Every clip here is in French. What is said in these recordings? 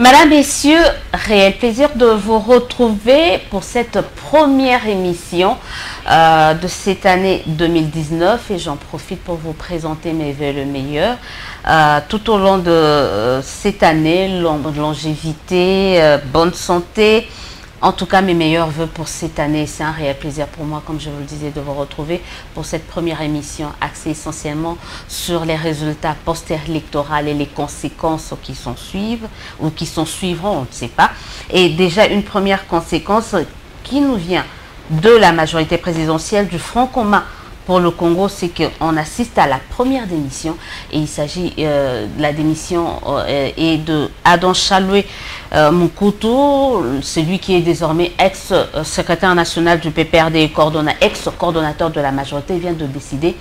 Madame, Messieurs, réel plaisir de vous retrouver pour cette première émission de cette année 2019 et j'en profite pour vous présenter mes vœux le meilleur. Tout au long de cette année, longévité, bonne santé, en tout cas mes meilleurs vœux pour cette année. C'est un réel plaisir pour moi, comme je vous le disais, de vous retrouver pour cette première émission axée essentiellement sur les résultats post-électoraux et les conséquences qui s'en suivent ou qui s'en suivront, on ne sait pas. Et déjà une première conséquence qui nous vient de la majorité présidentielle du Front commun pour le Congo, c'est qu'on assiste à la première démission et il s'agit de la démission et de Adam Chaloué Moukoutou, celui qui est désormais ex-secrétaire national du PPRD et ex-coordonnateur de la majorité, vient de décider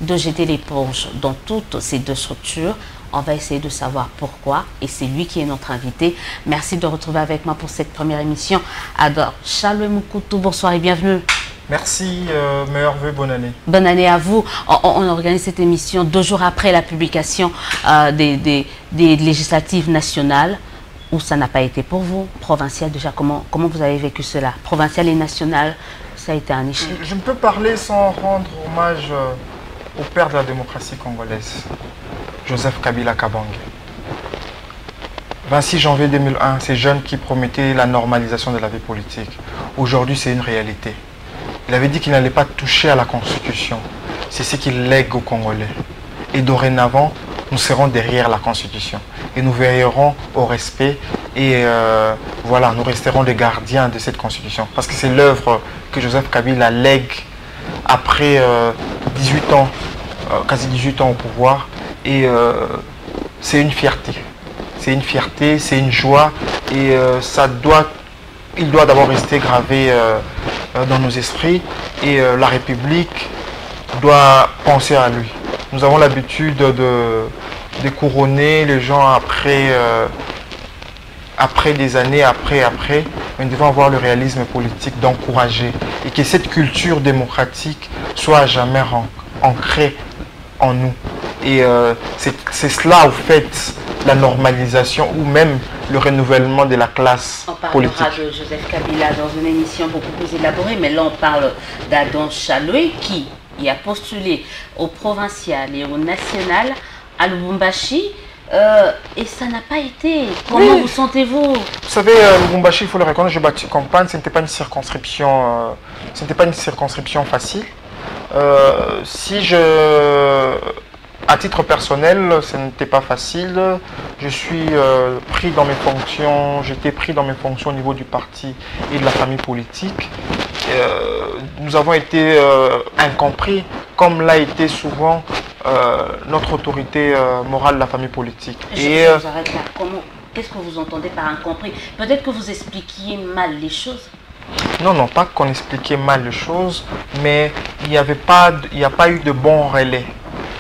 de jeter l'éponge dans toutes ces deux structures. On va essayer de savoir pourquoi et c'est lui qui est notre invité. Merci de retrouver avec moi pour cette première émission. Adam Chaloué Moukoutou, bonsoir et bienvenue. Merci, meilleurs vœux, bonne année. Bonne année à vous. On organise cette émission 2 jours après la publication des législatives nationales, où ça n'a pas été pour vous. Provincial, déjà, comment vous avez vécu cela? Provincial et national, ça a été un échec. Je ne peux parler sans rendre hommage au père de la démocratie congolaise, Joseph Kabila Kabange. 26 janvier 2001, ces jeunes qui promettaient la normalisation de la vie politique. Aujourd'hui, c'est une réalité. Il avait dit qu'il n'allait pas toucher à la Constitution. C'est ce qu'il lègue aux Congolais. Et dorénavant, nous serons derrière la Constitution. Et nous veillerons au respect. Et voilà, nous resterons les gardiens de cette Constitution. Parce que c'est l'œuvre que Joseph Kabila lègue après 18 ans, quasi 18 ans au pouvoir. Et c'est une fierté. C'est une fierté, c'est une joie. Et il doit d'abord rester gravé dans nos esprits et la République doit penser à lui. Nous avons l'habitude de couronner les gens après des années, mais nous devons avoir le réalisme politique d'encourager et que cette culture démocratique soit à jamais ancrée en nous. Et c'est cela, au fait, la normalisation ou même le renouvellement de la classe politique. On parlera de Joseph Kabila dans une émission beaucoup plus élaborée, mais là on parle d'Adam Chaloué qui a postulé au provincial et au national à Lubumbashi et ça n'a pas été. Comment vous sentez-vous? Vous savez, Lubumbashi, il faut le reconnaître, je bâtis campagne, ce n'était pas une circonscription, facile. À titre personnel, ce n'était pas facile. Je suis pris dans mes fonctions, j'étais pris dans mes fonctions au niveau du parti et de la famille politique. Nous avons été incompris, comme l'a été souvent notre autorité morale de la famille politique. Je vous arrête là. Qu'est-ce que vous entendez par incompris? Peut-être que vous expliquiez mal les choses. Non, pas qu'on expliquait mal les choses, mais il n'y a pas eu de bon relais.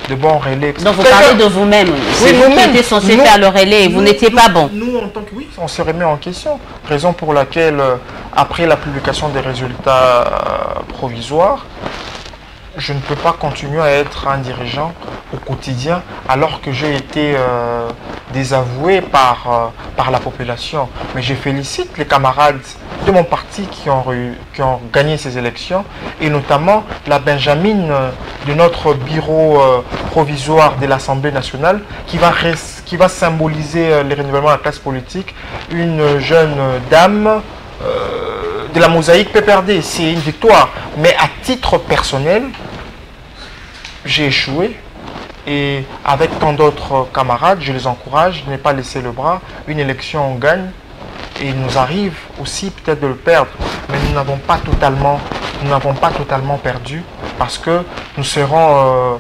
Donc vous parlez de vous-même. C'est vous qui étiez censé faire le relais et vous n'étiez pas bon. Nous, en tant que oui, on se remet en question. Raison pour laquelle, après la publication des résultats provisoires, je ne peux pas continuer à être un dirigeant au quotidien alors que j'ai été désavoué par la population. Mais je félicite les camarades de mon parti qui ont gagné ces élections et notamment la Benjamine de notre bureau provisoire de l'Assemblée nationale qui va symboliser le renouvellement de la classe politique, une jeune dame de la mosaïque PPRD. C'est une victoire, mais à titre personnel, j'ai échoué et avec tant d'autres camarades, je les encourage, je n'ai pas laissé le bras. Une élection, on gagne et il nous arrive aussi peut-être de le perdre, mais nous n'avons pas totalement perdu parce que nous serons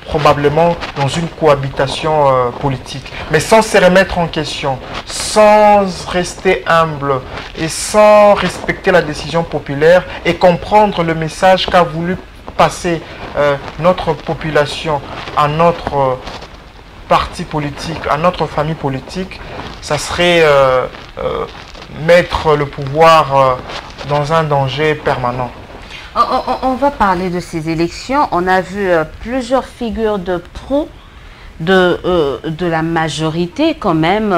probablement dans une cohabitation politique, mais sans se remettre en question, sans rester humble et sans respecter la décision populaire et comprendre le message qu'a voulu passer notre population à notre parti politique, à notre famille politique, ça serait mettre le pouvoir dans un danger permanent. On va parler de ces élections. On a vu plusieurs figures de proue de la majorité, quand même,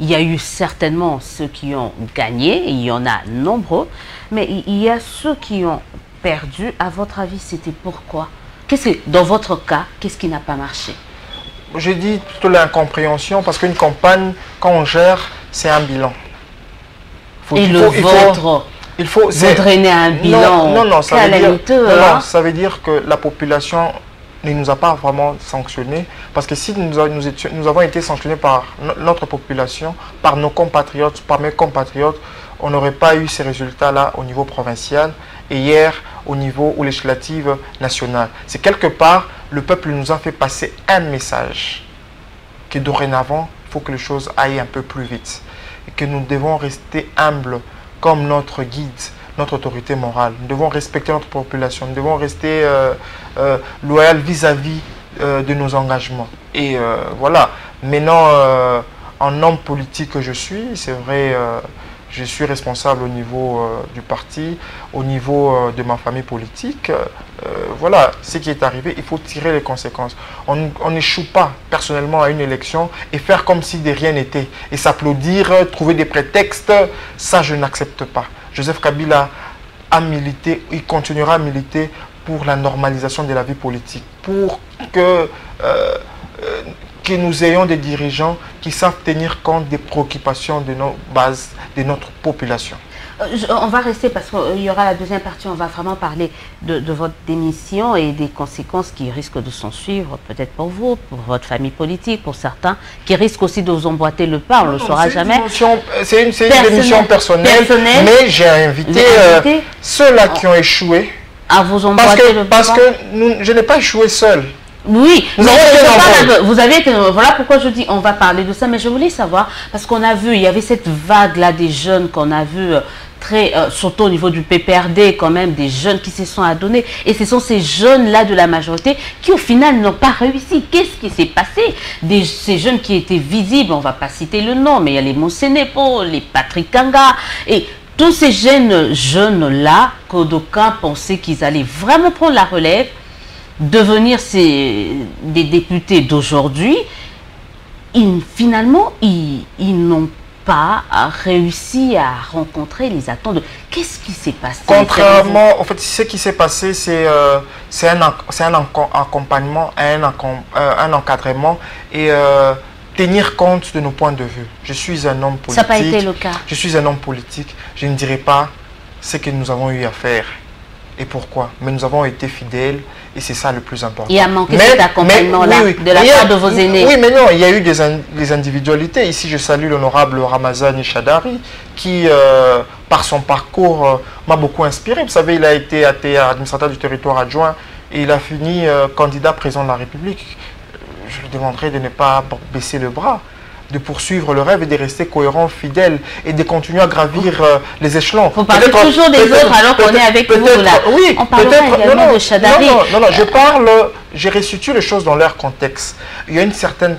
il y a eu certainement ceux qui ont gagné, il y en a nombreux, mais il y a ceux qui ont perdu. À votre avis, c'était pourquoi? Dans votre cas, qu'est-ce qui n'a pas marché? J'ai dit plutôt l'incompréhension, parce qu'une campagne, quand on gère, c'est un bilan. Il faut drainer un bilan ça veut dire que la population ne nous a pas vraiment sanctionnés, parce que si nous avons été sanctionnés par notre population, par nos compatriotes, par mes compatriotes, on n'aurait pas eu ces résultats-là au niveau provincial et hier au niveau ou législative nationale. C'est quelque part, le peuple nous a fait passer un message que dorénavant, il faut que les choses aillent un peu plus vite et que nous devons rester humbles comme notre guide, notre autorité morale. Nous devons respecter notre population, nous devons rester loyaux vis-à-vis de nos engagements. Et voilà, maintenant, en homme politique que je suis, c'est vrai, je suis responsable au niveau du parti, au niveau de ma famille politique. Voilà, ce qui est arrivé, il faut tirer les conséquences. On n'échoue pas personnellement à une élection et faire comme si de rien n'était. Et s'applaudir, trouver des prétextes, ça je n'accepte pas. Joseph Kabila a milité, il continuera à militer pour la normalisation de la vie politique, pour que nous ayons des dirigeants qui savent tenir compte des préoccupations de nos bases, de notre population. On va rester parce qu'il y aura la deuxième partie, on va vraiment parler de votre démission et des conséquences qui risquent de s'en suivre, peut-être pour vous, pour votre famille politique, pour certains, qui risquent aussi de vous emboîter le pas, on ne le saura jamais. C'est une démission personnelle, mais j'ai invité ceux-là qui ont échoué. À vous emboîter le pas. Parce que je n'ai pas échoué seul. Oui, vous avez été, voilà pourquoi je dis on va parler de ça, mais je voulais savoir, parce qu'on a vu, il y avait cette vague-là des jeunes qu'on a vu surtout au niveau du PPRD, quand même, des jeunes qui se sont adonnés, et ce sont ces jeunes-là de la majorité qui au final n'ont pas réussi. Qu'est-ce qui s'est passé? Ces jeunes qui étaient visibles, on ne va pas citer le nom, mais il y a les Monsenepo, les Patrick Kanga, et tous ces jeunes-là, que d'aucuns pensaient qu'ils allaient vraiment prendre la relève, devenir des députés d'aujourd'hui, finalement, ils n'ont pas réussi à rencontrer les attentes. Qu'est-ce qui s'est passé? Contrairement, en fait, ce qui s'est passé, c'est un accompagnement, un encadrement et tenir compte de nos points de vue. Je suis un homme politique. Ça n'a pas été le cas. Je suis un homme politique. Je ne dirai pas ce que nous avons eu à faire et pourquoi. Mais nous avons été fidèles et c'est ça le plus important. Il y a manqué cet accompagnement-là de la part de vos aînés. Oui, mais non, il y a eu des individualités. Ici, je salue l'honorable Ramazani Chadari qui, par son parcours, m'a beaucoup inspiré. Vous savez, il a été administrateur du territoire adjoint et il a fini candidat président de la République. Je lui demanderai de ne pas baisser le bras, de poursuivre le rêve et de rester cohérent, fidèle et de continuer à gravir les échelons. Vous parlez toujours des autres alors qu'on est avec vous là. Oui, on parlera également de Chadari. Non, je restitue les choses dans leur contexte. Il y a une certaine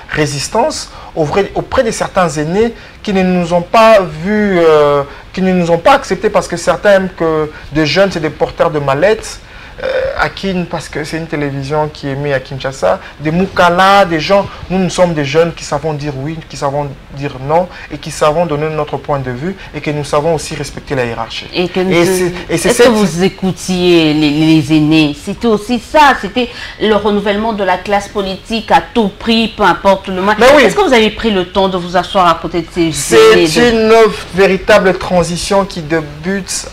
résistance auprès de certains aînés qui ne nous ont pas vus, qui ne nous ont pas acceptés parce que certains aiment que des jeunes, c'est des porteurs de mallettes. À Kin, parce que c'est une télévision qui est mise à Kinshasa, des Moukala, des gens, nous sommes des jeunes qui savons dire oui, qui savons dire non et qui savons donner notre point de vue et que nous savons aussi respecter la hiérarchie. Est-ce que vous écoutiez les aînés? C'était aussi ça, c'était le renouvellement de la classe politique à tout prix, peu importe le moyen. Oui. Est-ce que vous avez pris le temps de vous asseoir à côté de ces aînés? C'est une véritable transition qui débute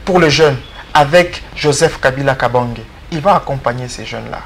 pour les jeunes. Avec Joseph Kabila Kabange. Il va accompagner ces jeunes-là.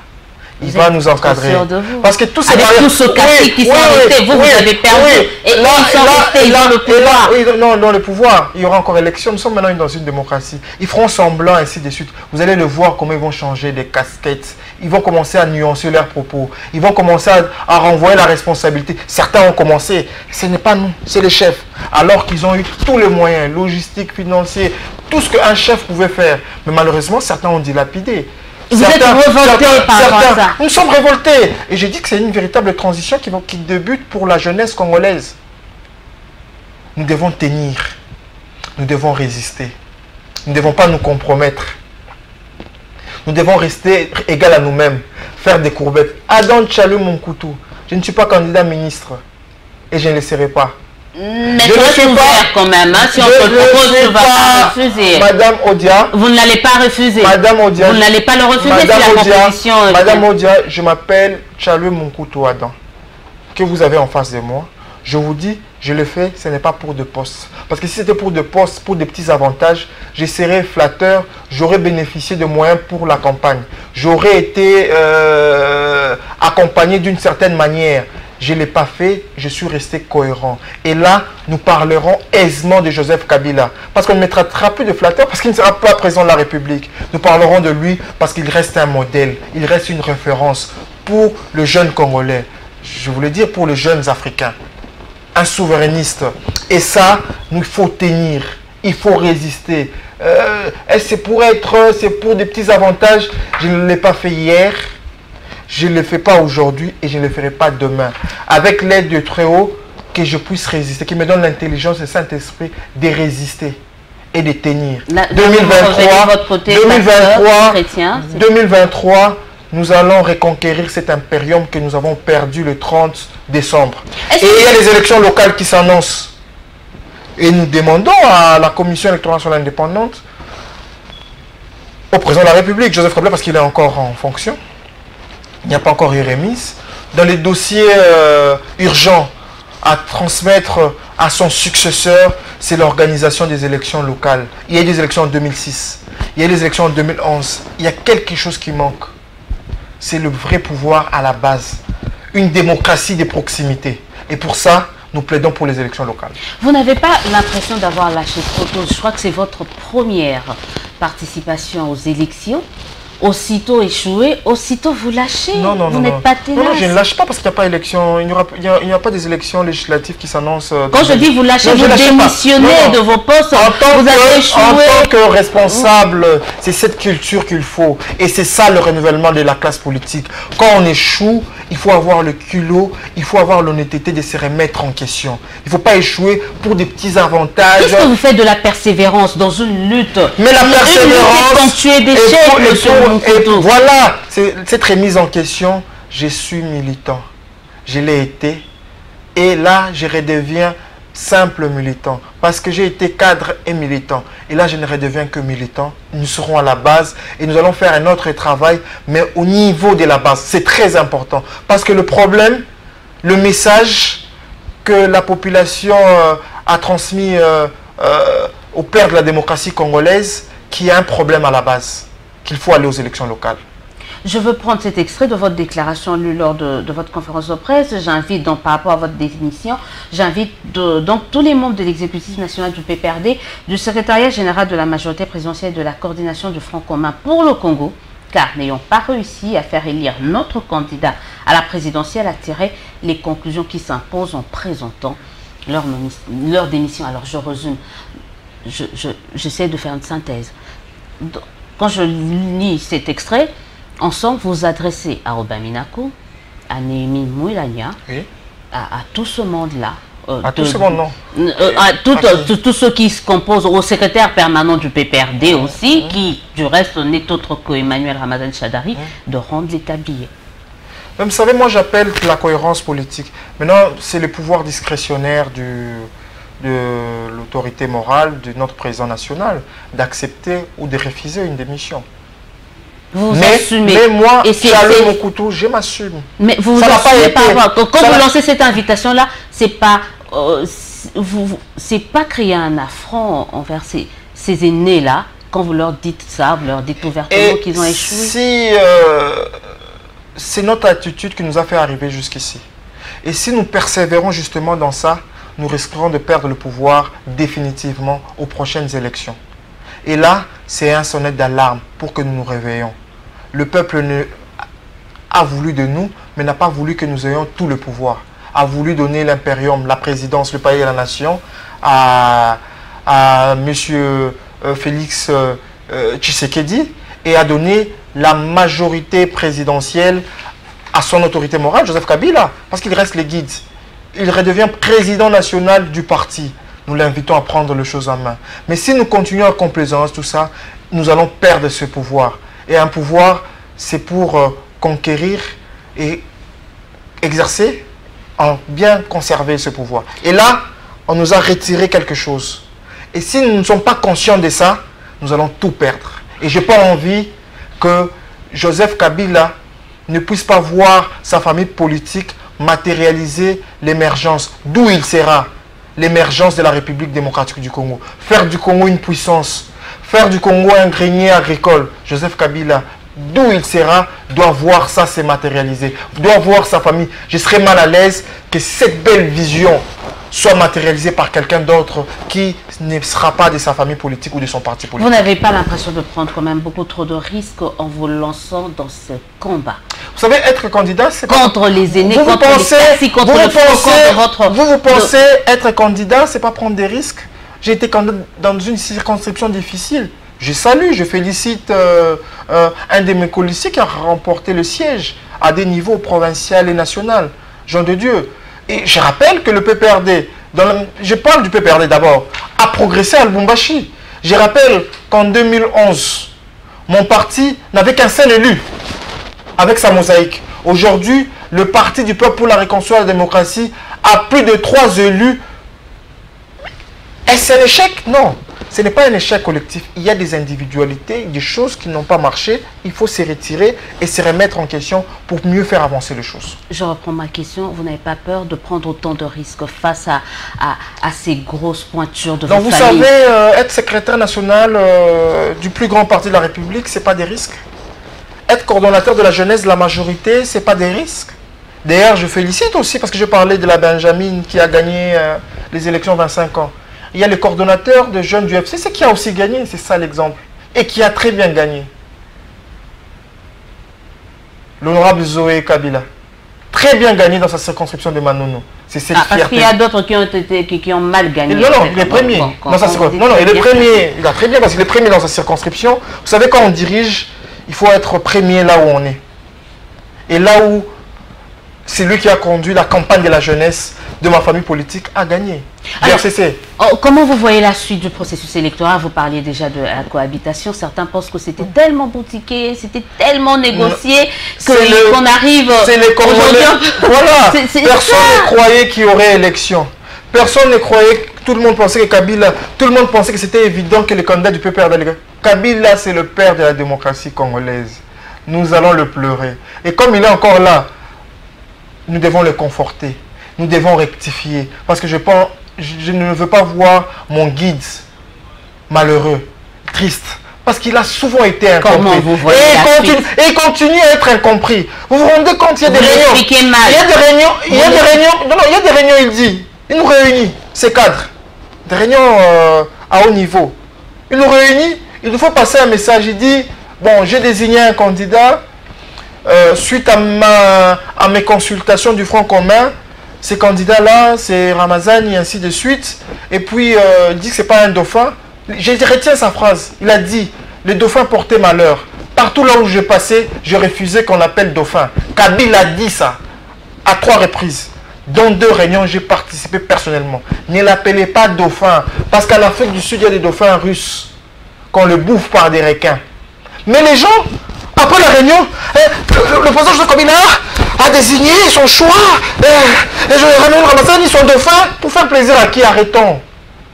Il va nous encadrer. Parce que tous ces tout ce quartier qui sont restés, vous avez perdu. Et ils sont restés dans le pouvoir. Non, dans le pouvoir, il y aura encore élection. Nous sommes maintenant dans une démocratie. Ils feront semblant, ainsi de suite. Vous allez le voir comment ils vont changer des casquettes. Ils vont commencer à nuancer leurs propos. Ils vont commencer à renvoyer la responsabilité. Certains ont commencé. Ce n'est pas nous, c'est les chefs. Alors qu'ils ont eu tous les moyens, logistiques, financiers, tout ce qu'un chef pouvait faire. Mais malheureusement, certains ont dilapidé. Vous êtes révoltés par rapport à ça. Nous sommes révoltés. Et j'ai dit que c'est une véritable transition qui débute pour la jeunesse congolaise. Nous devons tenir. Nous devons résister. Nous ne devons pas nous compromettre. Nous devons rester égaux à nous-mêmes. faire des courbettes. Adam Tchalou Monkoutou, je ne suis pas candidat ministre et je ne le serai pas. Mais je ne suis pas quand même, hein, si on te le propose, tu ne vas pas refuser. Madame Odia. Vous ne l'allez pas refuser. Madame Odia. Vous n'allez pas le refuser si la proposition. Madame Odia, je m'appelle Tchalou Monkoutou Adam, que vous avez en face de moi. Je vous dis, je le fais, ce n'est pas pour de postes. Parce que si c'était pour de postes, pour des petits avantages, je serais flatteur, j'aurais bénéficié de moyens pour la campagne. J'aurais été accompagné d'une certaine manière. Je ne l'ai pas fait, je suis resté cohérent. Et là, nous parlerons aisément de Joseph Kabila. Parce qu'on ne mettra plus de flatteur, parce qu'il ne sera pas président de la République. Nous parlerons de lui parce qu'il reste un modèle, il reste une référence pour le jeune Congolais. Je voulais dire pour les jeunes Africains. Un souverainiste. Et ça, il faut tenir. Il faut résister. C'est pour des petits avantages. Je ne l'ai pas fait hier. Je ne le fais pas aujourd'hui et je ne le ferai pas demain. Avec l'aide de Très-Haut, que je puisse résister, qui me donne l'intelligence et le Saint-Esprit de résister et de tenir. 2023, nous allons reconquérir cet impérium que nous avons perdu le 30 décembre. Et il y a les élections locales qui s'annoncent. Et nous demandons à la Commission électorale nationale indépendante, au président de la République, Joseph Kabila, parce qu'il est encore en fonction, il n'y a pas encore eu remise, dans les dossiers urgents à transmettre à son successeur, c'est l'organisation des élections locales. Il y a eu des élections en 2006, il y a eu des élections en 2011. Il y a quelque chose qui manque. C'est le vrai pouvoir à la base. Une démocratie de proximité. Et pour ça, nous plaidons pour les élections locales. Vous n'avez pas l'impression d'avoir lâché trop tôt. Je crois que c'est votre première participation aux élections. Aussitôt échoué, aussitôt vous lâchez. Non, vous n'êtes pas ténace. Non, je ne lâche pas parce qu'il n'y a pas d'élection. Il n'y aura pas des élections législatives qui s'annoncent. Quand je dis vous lâchez, vous démissionnez de vos postes. Vous avez échoué. En tant que responsable, c'est cette culture qu'il faut. Et c'est ça le renouvellement de la classe politique. Quand on échoue, il faut avoir le culot, il faut avoir l'honnêteté de se remettre en question. Il ne faut pas échouer pour des petits avantages. Qu'est-ce que vous faites de la persévérance dans une lutte? Mais la persévérance et voilà, cette remise en question, je suis militant. Je l'ai été. Et là, je redeviens simple militant. Parce que j'ai été cadre et militant. Et là, je ne redeviens que militant. Nous serons à la base et nous allons faire un autre travail, mais au niveau de la base. C'est très important. Parce que le problème, le message que la population a transmis au père de la démocratie congolaise, qu'il y a un problème à la base, qu'il faut aller aux élections locales. Je veux prendre cet extrait de votre déclaration lue lors de votre conférence de presse. J'invite donc par rapport à votre définition, j'invite donc tous les membres de l'exécutif national du PPRD, du secrétariat général de la majorité présidentielle et de la coordination du Front commun pour le Congo, car n'ayant pas réussi à faire élire notre candidat à la présidentielle, à tirer les conclusions qui s'imposent en présentant leur démission. Alors je résume, j'essaie de faire une synthèse. Quand je lis cet extrait, ensemble, vous adressez à Robin Minakou, à Néhémie Mouilania, oui, à tout ce monde-là. Tout ce monde, non. À tous ceux qui se composent, au secrétaire permanent du PPRD aussi, qui, du reste, n'est autre qu'Emmanuel Ramadan Shadari, de rendre les tabliers. Vous savez, moi, j'appelle la cohérence politique. Maintenant, c'est le pouvoir discrétionnaire de l'autorité morale de notre président national d'accepter ou de refuser une démission. Vous assumez. Mais moi, Tchalou Monkoutou, je m'assume. Mais vous assumez pas. Quand vous lancez cette invitation-là, c'est pas créer un affront envers ces aînés-là. Quand vous leur dites ça, vous leur dites ouvertement qu'ils ont échoué. Si c'est notre attitude qui nous a fait arriver jusqu'ici. Et si nous persévérons justement dans ça, nous risquerons de perdre le pouvoir définitivement aux prochaines élections. Et là, c'est un sonnet d'alarme pour que nous nous réveillons. Le peuple a voulu de nous, mais n'a pas voulu que nous ayons tout le pouvoir. A voulu donner l'impérium, la présidence, le pays et la nation à M. Félix Tshisekedi et a donné la majorité présidentielle à son autorité morale, Joseph Kabila, parce qu'il reste les guides. Il redevient président national du parti. Nous l'invitons à prendre les choses en main. Mais si nous continuons à complaisance, tout ça, nous allons perdre ce pouvoir. Et un pouvoir, c'est pour conquérir et exercer, en bien conserver ce pouvoir. Et là, on nous a retiré quelque chose. Et si nous ne sommes pas conscients de ça, nous allons tout perdre. Et je n'ai pas envie que Joseph Kabila ne puisse pas voir sa famille politique matérialiser l'émergence, d'où il sera, l'émergence de la République démocratique du Congo. Faire du Congo une puissance, faire du Congo un grenier agricole. Joseph Kabila, d'où il sera, doit voir ça se matérialiser, doit voir sa famille. Je serais mal à l'aise que cette belle vision soit matérialisée par quelqu'un d'autre qui ne sera pas de sa famille politique ou de son parti politique. Vous n'avez pas l'impression de prendre quand même beaucoup trop de risques en vous lançant dans ce combat? Vous savez, être candidat, c'est contre les aînés, contre les taxis, contre le fond, vous pensez être candidat, c'est pas prendre des risques. J'ai été candidat dans une circonscription difficile. Je salue, je félicite un de mes colistiers qui a remporté le siège à des niveaux provincial et national. Jean de Dieu. Et je rappelle que le PPRD, je parle du PPRD d'abord, a progressé à Lubumbashi. Je rappelle qu'en 2011, mon parti n'avait qu'un seul élu, avec sa mosaïque. Aujourd'hui, le Parti du peuple pour la réconciliation et la démocratie a plus de 3 élus. Est-ce un échec? Non. Ce n'est pas un échec collectif. Il y a des individualités, des choses qui n'ont pas marché. Il faut se retirer et se remettre en question pour mieux faire avancer les choses. Je reprends ma question. Vous n'avez pas peur de prendre autant de risques face à ces grosses pointures de votre famille? Vous savez, être secrétaire national du plus grand parti de la République, ce n'est pas des risques. Être coordonnateur de la jeunesse de la majorité, ce n'est pas des risques. D'ailleurs, je félicite aussi parce que je parlais de la Benjamin qui a gagné les élections 25 ans. Il y a le coordonnateur de jeunes du FCC qui a aussi gagné, c'est ça l'exemple. Et qui a très bien gagné. L'honorable Zoé Kabila. Très bien gagné dans sa circonscription de Manono. C'est cette fierté. Parce qu'il y a d'autres qui ont mal gagné. Non, il est premier. Dans sa circonscription. Non, il est premier. Il a très bien parce qu'il est premier dans sa circonscription. Vous savez, quand on dirige, il faut être premier là où on est. Et là où c'est lui qui a conduit la campagne de la jeunesse de ma famille politique a gagné. Alors, comment vous voyez la suite du processus électoral? Vous parliez déjà de la cohabitation. Certains pensent que c'était tellement boutiqué, c'était tellement négocié qu'on arrive... C'est les Congolais. Voilà. Personne ne croyait qu'il y aurait élection. Personne ne croyait, tout le monde pensait que Kabila, tout le monde pensait que c'était évident que le candidat du PPRD, Kabila, c'est le père de la démocratie congolaise. Nous allons le pleurer. Et comme il est encore là, nous devons le conforter. Nous devons rectifier. Parce que je ne veux pas voir mon guide malheureux, triste. Parce qu'il a souvent été incompris. Comment vous voyez et il continue à être incompris. Vous vous rendez compte, il y a des réunions. Il y a des réunions. Il y a des réunions. Non, il y a des réunions, il dit. Il nous réunit, ces cadres. Des réunions à haut niveau. Il nous réunit. Il nous faut passer un message. Il dit, bon, j'ai désigné un candidat. Suite à mes consultations du Front commun, ces candidats-là, c'est Ramazan et ainsi de suite. Et puis, il dit que ce n'est pas un dauphin. Je retiens sa phrase. Il a dit, le dauphin portait malheur. Partout là où je passais, je refusais qu'on l'appelle dauphin. Kabila a dit ça à 3 reprises. Dans 2 réunions, j'ai participé personnellement. Ne l'appelez pas dauphin. Parce qu'en Afrique du Sud, il y a des dauphins russes qu'on le bouffe par des requins. Mais les gens... Après la réunion, le président Joseph Kabila a désigné son choix. Et je ramène Ramazan, son dauphin, pour faire plaisir à qui? Arrêtons.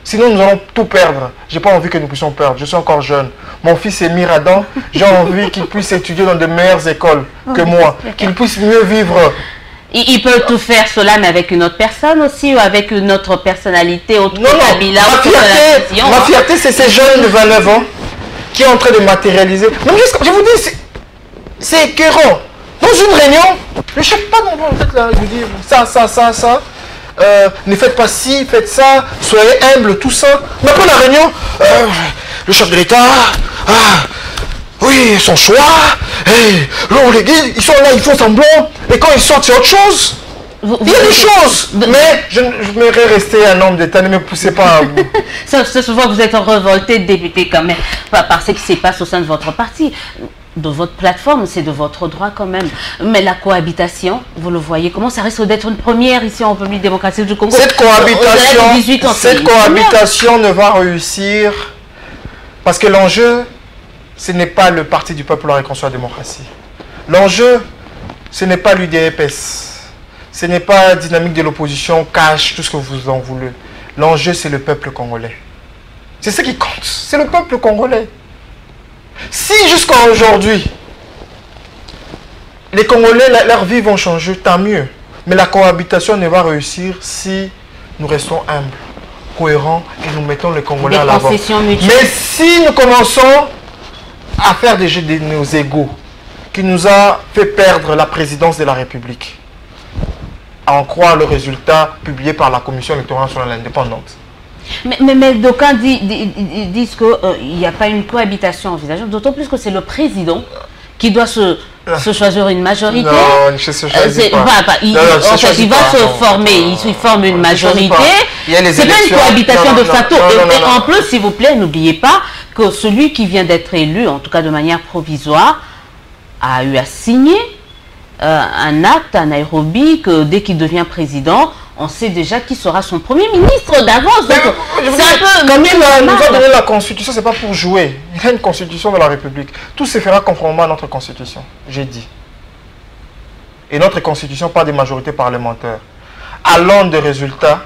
Sinon, nous allons tout perdre. Je n'ai pas envie que nous puissions perdre. Je suis encore jeune. Mon fils est Miradan. J'ai envie qu'il puisse étudier dans de meilleures écoles que moi. Qu'il puisse mieux vivre. Il peut tout faire cela, mais avec une autre personne aussi, ou avec une autre personnalité, autre Kabila. Ma fierté, c'est ces jeunes de 29 ans qui est en train de matérialiser. Mais je vous dis, c'est écœurant. Dans une réunion, le chef pas dans en fait là, je vous dis ça. Ne faites pas ci, faites ça, soyez humble, tout ça. Mais après la réunion, le chef de l'État, oui, son choix, les guides, ils sont là, ils font semblant, et quand ils sortent, c'est autre chose. Il y a des choses, mais je m'aimerais rester un homme d'État, ne me poussez pas à bout. C'est souvent que vous êtes revolté, député, quand même, par ce qui se passe au sein de votre parti. De votre plateforme, c'est de votre droit quand même. Mais la cohabitation, vous le voyez, comment ça risque d'être une première ici en République démocratique du Congo? Cette cohabitation ne va réussir parce que l'enjeu, ce n'est pas le Parti du peuple pour la réconciliation et la démocratie. L'enjeu, Ce n'est pas l'UDPS. Ce n'est pas la dynamique de l'opposition cache tout ce que vous en voulez. L'enjeu, c'est le peuple congolais. C'est ce qui compte. C'est le peuple congolais. Si jusqu'à aujourd'hui, les Congolais, leur vie vont changer, tant mieux. Mais la cohabitation ne va réussir si nous restons humbles, cohérents et nous mettons les Congolais à l'avant. Mais si nous commençons à faire des jeux de nos égaux, qui nous a fait perdre la présidence de la République, à en croire le résultat publié par la Commission électorale nationale indépendante. Mais d'aucuns disent qu'il n'y a pas une cohabitation envisageable, d'autant plus que c'est le président qui doit se choisir une majorité. Non, je se choisis pas. Il va se former, il forme une majorité. C'est pas une cohabitation de facto. Et en plus, s'il vous plaît, n'oubliez pas que celui qui vient d'être élu, en tout cas de manière provisoire, a eu à signer un acte à Nairobi que dès qu'il devient président, on sait déjà qui sera son premier ministre d'avance. C'est un peu... Quand il nous a donné la constitution, c'est pas pour jouer. Il y a une constitution de la République. Tout se fera conformément à notre constitution, j'ai dit. Et notre constitution parle des majorités parlementaires. À l'an de résultats,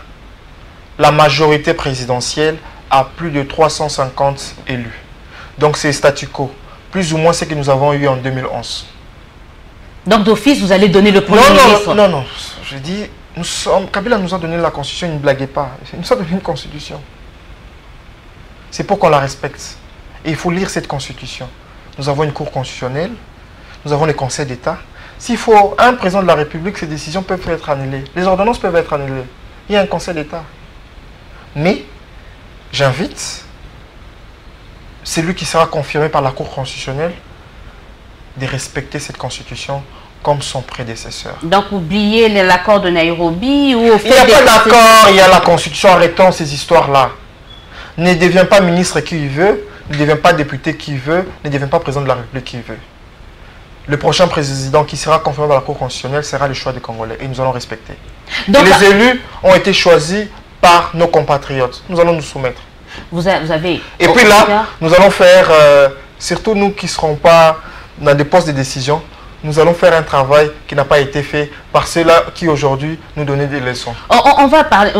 la majorité présidentielle a plus de 350 élus. Donc c'est statu quo. Plus ou moins ce que nous avons eu en 2011. Donc d'office, vous allez donner le premier ministre? Non. Je dis... Kabila nous a donné la constitution, il ne blaguait pas. Il nous a donné une constitution. C'est pour qu'on la respecte. Et il faut lire cette constitution. Nous avons une cour constitutionnelle, nous avons les conseils d'État. S'il faut un président de la République, ces décisions peuvent être annulées. Les ordonnances peuvent être annulées. Il y a un conseil d'État. Mais, j'invite celui qui sera confirmé par la cour constitutionnelle de respecter cette constitution comme son prédécesseur. Donc, oubliez l'accord de Nairobi ou... Il n'y a pas d'accord, il y a la Constitution. Arrêtons ces histoires-là. Ne devient pas ministre qui il veut, ne devient pas député qui il veut, ne devient pas président de la République qui il veut. Le prochain président qui sera confirmé par la Cour constitutionnelle sera le choix des Congolais et nous allons respecter. Donc, les élus ont été choisis par nos compatriotes. Nous allons nous soumettre. Vous avez... Et puis là, nous allons faire, surtout nous qui ne serons pas dans des postes de décision, nous allons faire un travail qui n'a pas été fait par ceux-là qui aujourd'hui nous donnaient des leçons. On va parler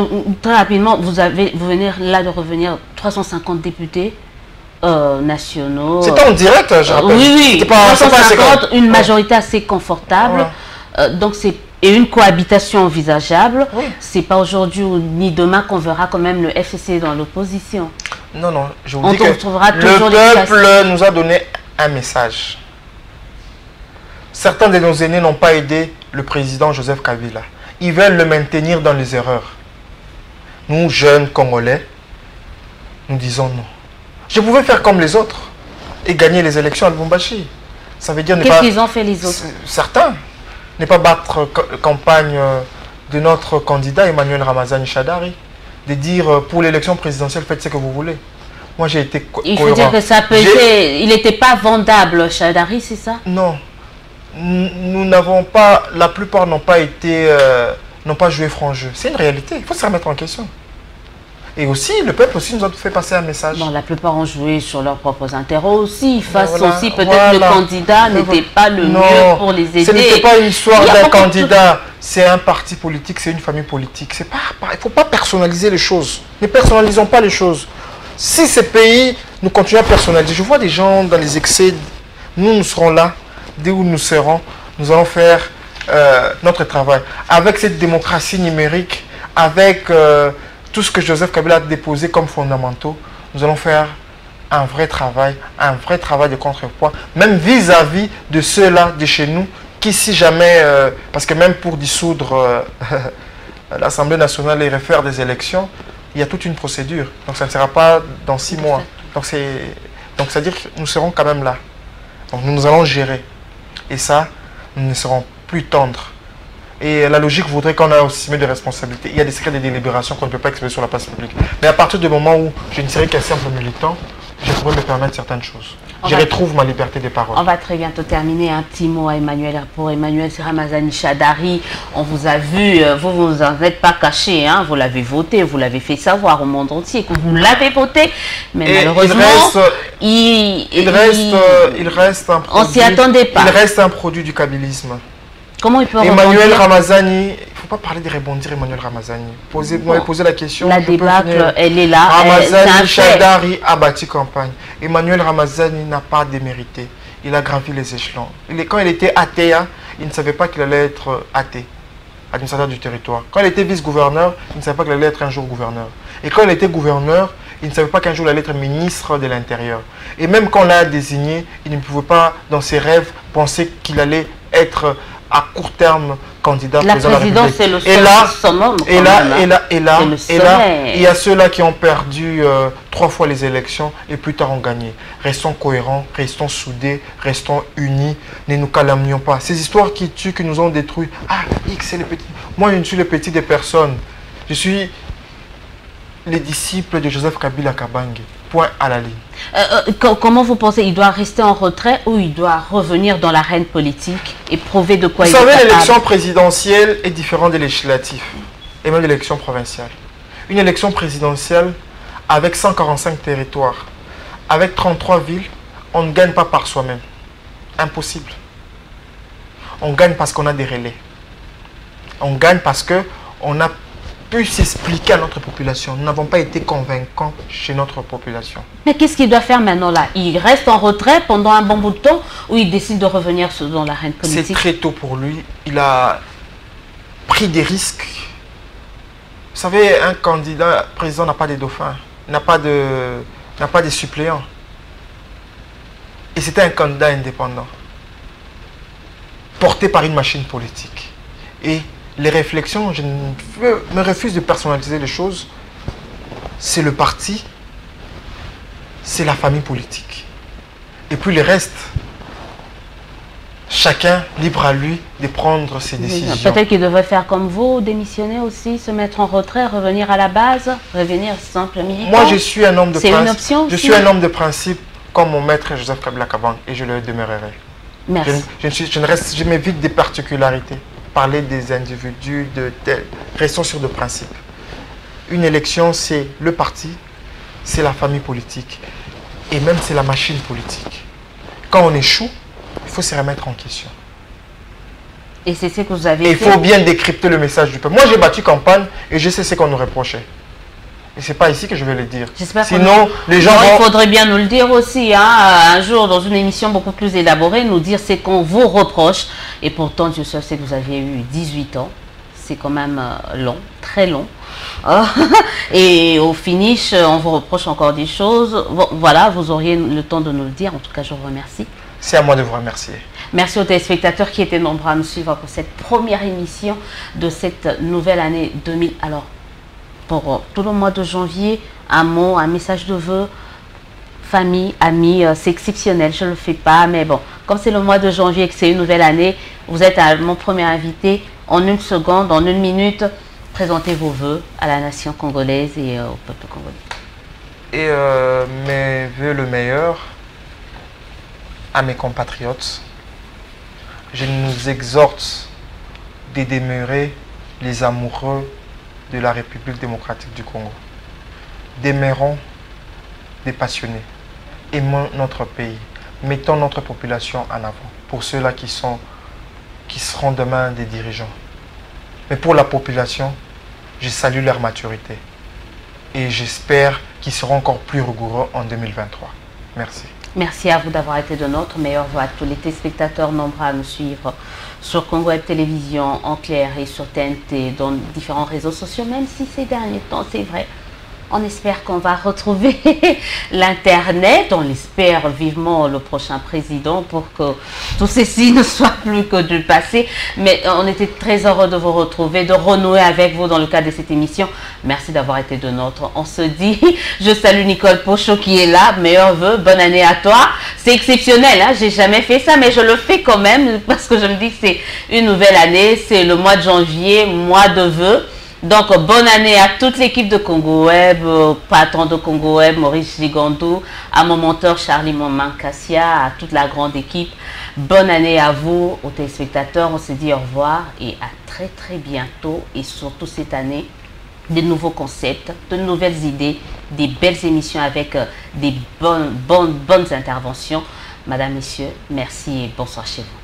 très rapidement. Vous venez là de revenir 350 députés nationaux. C'était en direct, je rappelle. Oui. 350, une majorité assez confortable. Donc c'est une cohabitation envisageable. C'est pas aujourd'hui ni demain qu'on verra quand même le FCC dans l'opposition. Non, je vous dis que le peuple nous a donné un message. Certains de nos aînés n'ont pas aidé le président Joseph Kabila. Ils veulent le maintenir dans les erreurs. Nous, jeunes Congolais, nous disons non. Je pouvais faire comme les autres et gagner les élections à Lubumbashi. Ça veut dire ne pas... Qu'est-ce qu'ils ont fait les autres? Certains. Ne pas battre campagne de notre candidat Emmanuel Ramazani Shadari. De dire pour l'élection présidentielle, faites ce que vous voulez. Moi, j'ai été cohérent. Il faut dire que ça pesait... Il n'était pas vendable, Shadari, c'est ça? Non. Nous n'avons pas, la plupart n'ont pas été, n'ont pas joué franc jeu. C'est une réalité, il faut se remettre en question. Et aussi, le peuple aussi nous a fait passer un message. Bon, la plupart ont joué sur leurs propres intérêts aussi. Face aussi, peut-être le candidat n'était pas le mieux pour les aider. Ce n'était pas une histoire d'un candidat, c'est un parti politique, c'est une famille politique. Il ne faut pas personnaliser les choses. Ne personnalisons pas les choses. Si ces pays, nous continuons à personnaliser, je vois des gens dans les excès, nous serons là. Dès où nous serons, nous allons faire notre travail. Avec cette démocratie numérique, avec tout ce que Joseph Kabila a déposé comme fondamentaux, nous allons faire un vrai travail de contrepoids, même vis-à-vis de ceux-là de chez nous, qui si jamais, parce que même pour dissoudre l'Assemblée nationale et refaire des élections, il y a toute une procédure. Donc ça ne sera pas dans 6 mois. Donc c'est-à-dire que nous serons quand même là. Donc nous allons gérer. Et ça, nous ne serons plus tendres. Et la logique voudrait qu'on ait aussi mis des responsabilités. Il y a des secrets de délibération qu'on ne peut pas exprimer sur la place publique. Mais à partir du moment où je ne serai qu'un simple militant, je pourrais me permettre certaines choses. Je retrouve ma liberté de parole. On va très bientôt terminer. Un petit mot à Emmanuel. Pour Emmanuel Ramazani Shadari, on vous a vu, vous ne vous en êtes pas caché, hein, vous l'avez voté, vous l'avez fait savoir au monde entier que vous l'avez voté. Mais et malheureusement, il reste un produit, on s'y attendait pas. Il reste un produit du kabylisme. Comment il peut Emmanuel rebondir? Ramazani, il ne faut pas parler de rebondir Emmanuel Ramazani. Posez la question. La débâcle, elle est là. Ramazani Chadari a bâti campagne. Emmanuel Ramazani n'a pas démérité. Il a gravi les échelons. Quand il était athée, il ne savait pas qu'il allait être athée, administrateur du territoire. Quand il était vice-gouverneur, il ne savait pas qu'il allait être un jour gouverneur. Et quand il était gouverneur, il ne savait pas qu'un jour il allait être ministre de l'Intérieur. Et même quand on l'a désigné, il ne pouvait pas, dans ses rêves, penser qu'il allait être à court terme candidat la président de la présidence, République. c'est le summum. Et là, il y a c'est ceux-là qui ont perdu 3 fois les élections et plus tard ont gagné. Restons cohérents, restons soudés, restons unis, ne nous calomnions pas. Ces histoires qui tuent, qui nous ont détruits. Ah, X, c'est le petit. Moi, je ne suis le petit des personnes. Je suis les disciples de Joseph Kabila Kabange. Point à la ligne. Comment vous pensez, il doit rester en retrait ou il doit revenir dans l'arène politique et prouver de quoi vous il est capable? Vous savez, l'élection présidentielle est différente de législative et même de l'élection provinciale. Une élection présidentielle avec 145 territoires, avec 33 villes, on ne gagne pas par soi-même. Impossible. On gagne parce qu'on a des relais. On gagne parce qu'on a pu s'expliquer à notre population. Nous n'avons pas été convaincants chez notre population. Mais qu'est-ce qu'il doit faire maintenant là? Il reste en retrait pendant un bon bout de temps ou il décide de revenir dans l'arène politique? C'est très tôt pour lui. Il a pris des risques. Vous savez, un candidat président n'a pas de dauphin, n'a pas de suppléant. Et c'était un candidat indépendant, porté par une machine politique. Et les réflexions, je me refuse de personnaliser les choses. C'est le parti, c'est la famille politique. Et puis le reste, chacun libre à lui de prendre ses décisions. Peut-être qu'il devrait faire comme vous, démissionner aussi, se mettre en retrait, revenir à la base, revenir simple militant. Moi, je suis un homme de principe. C'est une option aussi. Je suis un homme de principe comme mon maître Joseph Kabila Kabange et je le demeurerai. Merci. Je m'évite des particularités. Parler des individus, restons sur de principes. Une élection, c'est le parti, c'est la famille politique et même c'est la machine politique. Quand on échoue, il faut se remettre en question. Et c'est ce que vous avez fait. Il faut bien décrypter le message du peuple. Moi, j'ai battu campagne et je sais ce qu'on nous reprochait. Et ce n'est pas ici que je vais le dire. Sinon, les gens il faudrait bien nous le dire aussi. Hein, un jour, dans une émission beaucoup plus élaborée, nous dire ce qu'on vous reproche. Et pourtant, Dieu seul sait que vous aviez eu 18 ans. C'est quand même long, très long. Et au finish, on vous reproche encore des choses. Voilà, vous auriez le temps de nous le dire. En tout cas, je vous remercie. C'est à moi de vous remercier. Merci aux téléspectateurs qui étaient nombreux à nous suivre pour cette première émission de cette nouvelle année 2000. Alors, pour tout le mois de janvier, un mot, un message de vœux, famille, amis, c'est exceptionnel, je ne le fais pas, mais bon, comme c'est le mois de janvier et que c'est une nouvelle année, vous êtes mon premier invité. En une seconde, en une minute, présentez vos vœux à la nation congolaise et au peuple congolais. Et mes vœux le meilleur à mes compatriotes. Je nous exhorte de demeurer les amoureux de la République démocratique du Congo. Demeurons des passionnés. Aimons notre pays. Mettons notre population en avant. Pour ceux-là qui seront demain des dirigeants. Mais pour la population, je salue leur maturité. Et j'espère qu'ils seront encore plus rigoureux en 2023. Merci. Merci à vous d'avoir été de notre meilleur voix. À tous les téléspectateurs nombreux à nous suivre sur Congo Web Télévision, en clair et sur TNT, dans différents réseaux sociaux, même si ces derniers temps, c'est vrai, on espère qu'on va retrouver l'Internet. On l'espère vivement le prochain président pour que tout ceci ne soit plus que du passé. Mais on était très heureux de vous retrouver, de renouer avec vous dans le cadre de cette émission. Merci d'avoir été de notre. On se dit, je salue Nicole Pochot qui est là. Meilleurs vœux, bonne année à toi. C'est exceptionnel, hein? J'ai jamais fait ça, mais je le fais quand même parce que je me dis que c'est une nouvelle année. C'est le mois de janvier, mois de vœux. Donc, bonne année à toute l'équipe de Congo Web, patron de Congo Web, Maurice Gigandou, à mon monteur Charlie Momankassia, à toute la grande équipe. Bonne année à vous, aux téléspectateurs. On se dit au revoir et à très très bientôt. Et surtout cette année, de nouveaux concepts, de nouvelles idées, des belles émissions avec des bonnes interventions. Madame, Messieurs, merci et bonsoir chez vous.